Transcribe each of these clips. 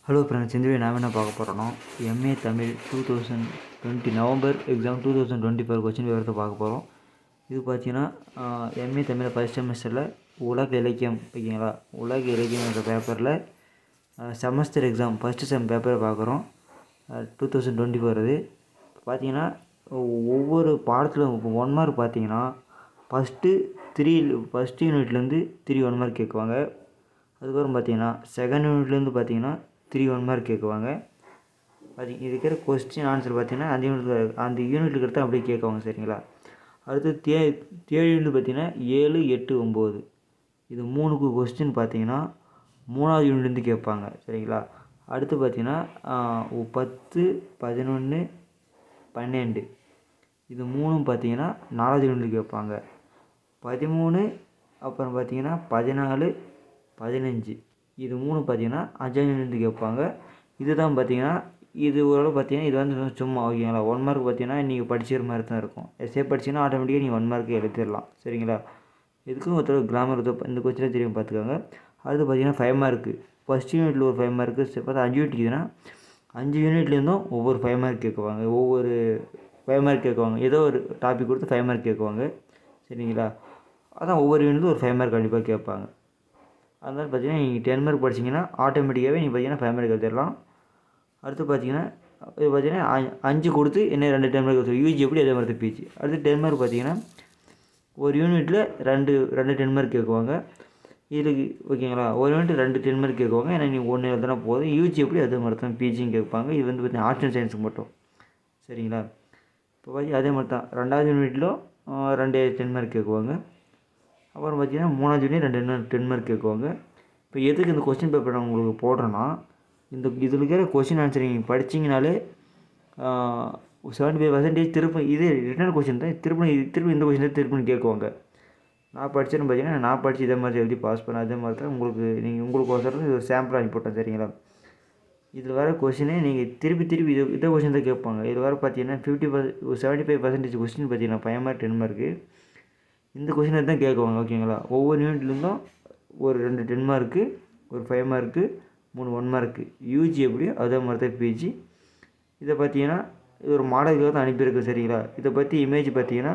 Hello friends, இந்த video நாம் என்ன பார்க்க போகிறோன்னா MA Tamil 2020 November exam 2024 question விவரத்தை பார்க்க போகிறோம். இது பார்த்தீங்கன்னா எம்ஏ தமிழ் ஃபஸ்ட் செமஸ்டரில் உலக இலக்கியம் ஓகேங்களா. உலக இலக்கியம் என்ற பேப்பரில் செமஸ்டர் எக்ஸாம் ஃபஸ்ட்டு செம் பேப்பரை பார்க்குறோம். 2024 இது பார்த்தீங்கன்னா ஒவ்வொரு பாடத்தில் 1 மார்க் பார்த்தீங்கன்னா ஃபஸ்ட்டு யூனிட்லேருந்து 3 1 மார்க் கேட்குவாங்க. அதுக்கப்புறம் பார்த்தீங்கன்னா செகண்ட் யூனிட்லேருந்து பார்த்தீங்கன்னா 3 1 மார்க் கேட்குவாங்க. அது இருக்கிற கொஸ்டின் ஆன்சர் பார்த்தீங்கன்னா அந்த யூனிட்டுக்கு எடுத்து அப்படியே கேட்குவாங்க சரிங்களா. அடுத்து தேர்ட் யூனிட் பார்த்தீங்கன்னா 7 8 9 இது 3க்கு கொஸ்டின் பார்த்தீங்கன்னா 3வது யூனிட்லேருந்து கேட்பாங்க சரிங்களா. அடுத்து பார்த்தீங்கன்னா 10 11 12 இது 3ம் பார்த்தீங்கன்னா 4வது யூனிட்லேருந்து கேட்பாங்க. 13 அப்புறம் பார்த்தீங்கன்னா 14 15 இது 3 பார்த்தீங்கன்னா 5வது யூனிட்லேருந்து கேட்பாங்க. இதுதான் பார்த்தீங்கன்னா இது ஓரளவு பார்த்தீங்கன்னா இது வந்து சும்மா ஓகேங்களா. 1 மார்க் பார்த்தீங்கன்னா நீங்கள் படிச்சிக்கிற மாதிரி தான் இருக்கும். எஸ்ஏ படிச்சிங்கன்னா ஆட்டோமேட்டிக்காக நீங்கள் 1 மார்க்கு எழுதிடலாம் சரிங்களா. இதுக்கும் ஒருத்தர் கிராமர் இந்த கொஸ்டினை தெரியும் பார்த்துக்கோங்க. அடுத்து பார்த்தீங்கன்னா 5 மார்க்கு ஃபஸ்ட் யூனிட்டில் ஒரு 5 மார்க்கு பார்த்தா 5 யூனிட் இதுன்னா 5 யூனிட்லேருந்தும் ஒவ்வொரு 5 மார்க் கேட்குவாங்க. ஒவ்வொரு 5 மார்க் கேட்குவாங்க. ஏதோ ஒரு டாபிக் கொடுத்து 5 மார்க் கேட்குவாங்க சரிங்களா. அதான் ஒவ்வொரு யூனிட்டும் ஒரு 5 மார்க் கண்டிப்பாக கேட்பாங்க. அதனால் பார்த்தீங்கன்னா நீங்கள் 10 மார்க் படிச்சிங்கன்னா ஆட்டோமேட்டிக்காகவே நீங்கள் பார்த்தீங்கன்னா 5 மார்க் எழுதிடலாம். அடுத்து பார்த்தீங்கன்னா இது பார்த்தீங்கன்னா 5 கொடுத்து என்ன 2 10 மார்க் கொடுத்து யூஜி எப்படி அதே மாதிரி தான் பிஜி. அடுத்து 10 மார்க் பார்த்தீங்கன்னா ஒரு யூனிட்டில் 2 10 மார்க் கேட்குவாங்க. இதுக்கு ஓகேங்களா. ஒரு யூனிட் 2 10 மார்க் கேட்குவாங்க. ஏன்னா நீங்கள் 1 எழுதுனா போதும். யூஜி எப்படி அதே மாதிரி தான் பிஜியும் கேட்பாங்க. இது வந்து பார்த்தீங்கன்னா ஆர்ட்ஸ் அண்ட் சயின்ஸுக்கு மட்டும் சரிங்களா. இப்போ பார்த்தீங்கன்னா அதே மாதிரி தான் 2வது யூனிட்லும் 2 10 மார்க் கேட்குவாங்க. அப்புறம் பார்த்தீங்கன்னா 3வது யூனிட் 2 10 மார்க் கேட்குவாங்க. இப்போ எதுக்கு இந்த கொஸ்டின் பேப்பர் நான் உங்களுக்கு போடுறேன்னா இதில் இருக்கிற கொஸ்டின் ஆன்சர் நீங்கள் படிச்சிங்கனாலே 75% திரும்ப இதே ரிட்டன் கொஸ்டின் தான் திரும்ப இந்த கொஸ்டின் தான் திரும்ப கேட்குவாங்க. நான் படித்தேன்னு பார்த்தீங்கன்னா நான் படித்து இதே மாதிரி எழுதி பாஸ் பண்ணேன். அதே மாதிரி தான் உங்களுக்கு ஒருத்தர் இது ஒரு சாம்பிள் அனுப்பி போட்டேன் சரிங்களா. இதில் வர கொஸ்டினே நீங்கள் திருப்பி இதே கொஸ்டின் தான் கேட்பாங்க. இதில் வர பார்த்தீங்கன்னா 75% கொஸ்டின் பார்த்தீங்கன்னா 5 மார்க் 10 மார்க்கு இந்த கொஸ்டினை தான் கேட்குவாங்க ஓகேங்களா. ஒவ்வொரு யூனிட்லேருந்தும் ஒரு 2 10 மார்க்கு ஒரு 5 மார்க்கு 3 1 மார்க்கு யூஜி எப்படியோ அதே மாதிரி தான் பிஜி. இதை பார்த்தீங்கன்னா இது ஒரு மாடலுக்காக தான் அனுப்பியிருக்கு சரிங்களா. இதை பற்றி இமேஜ் பார்த்தீங்கன்னா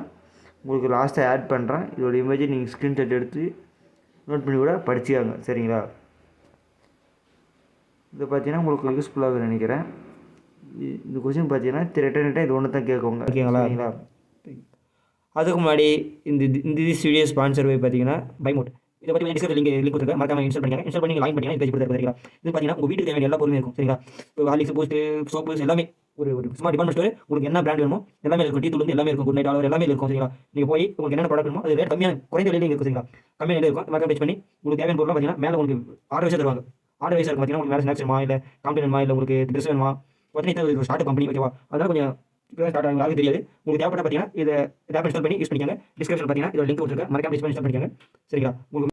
உங்களுக்கு லாஸ்ட்டாக ஆட் பண்ணுறேன். இதோட இமேஜை நீங்கள் ஸ்க்ரீன்ஷாட் எடுத்து நோட் பண்ணி கூட படிச்சுக்காங்க சரிங்களா. இதை பார்த்தீங்கன்னா உங்களுக்கு யூஸ்ஃபுல்லாக நினைக்கிறேன். இந்த கொஸ்டின் பார்த்தீங்கன்னா ரிட்டர்ன் இது ஒன்று தான் கேட்குவாங்க ஓகேங்களா. அதுக்கு முன்னாடி இந்த வீடியோ ஸ்பான்சர் போய் பார்த்தீங்கன்னா பைமோட். இதை பற்றி டிஸ்கிரிப்ஷன் லிங்க் கொடுத்துருக்கேன். மறக்காம இன்ஸ்டால் பண்ணிங்க. இன்ஸ்டால் பண்ணி லாயின் பண்ணிங்கன்னா பேஜ் கொடுத்துருக்கு சரிங்களா. இது பார்த்தீங்கன்னா உங்கள் வீட்டுக்கு தேவையான எல்லா பொருளும் இருக்கும் சரிங்களா. இப்போ ஹார்லிக்ஸ் பூஸ்ட் சோப்பு எல்லாமே ஒரு சும்மா டிபார்ட்மெண்ட் ஸ்டோர் உங்களுக்கு என்ன பிராண்ட் வேணுமோ எல்லாமே இருக்கும். டீ தூள் எல்லாமே இருக்கும். குட் நைட் ஆலர் எல்லாமே இருக்கும் சரிங்களா. நீங்கள் போய் உங்களுக்கு என்னென்ன ப்ராடக்ட் வேணுமோ அது ரேட் கம்மியாக குறைந்த விலையில இருக்கும் சரிங்களா. கம்மியாக விலையில் இருக்கும். மறக்காம பேஜ் பண்ணி உங்களுக்கு தேவையான பொருள் பார்த்தீங்கன்னா மேலே உங்களுக்கு ஆர்டர் வைஸ் தருவாங்க. ஆர்டர் வைஸ் இருக்கும் பார்த்தீங்கன்னா உங்களுக்கு மேலே ஸ்நாக்ஸ் வேணுமா இல்லை காம்பெனி வேணுமா இல்லை உங்களுக்கு ட்ரெஸ் வேணுமா பார்த்தீங்கன்னா இது ஸ்டார்ட் கம்பெனி ஓகேவா. அதனால் கொஞ்சம் ஸ்டார்ட் ஆகும் யாருக்கும் தெரியாது. உங்களுக்கு தேவைப்பட்ட பார்த்தீங்கன்னா இதை ஆப் இன்ஸ்டால் பண்ணி யூஸ் பண்ணிக்கோங்க. டிஸ்கிரிப்ஷன் பார்த்தீங்கன்னா இதோட லிங்க் கொடுத்துருக்கேன். மறக்காம இன்ஸ்டால் பண்ணிக்கோங்க சரிங்களா. உங்களுக்கு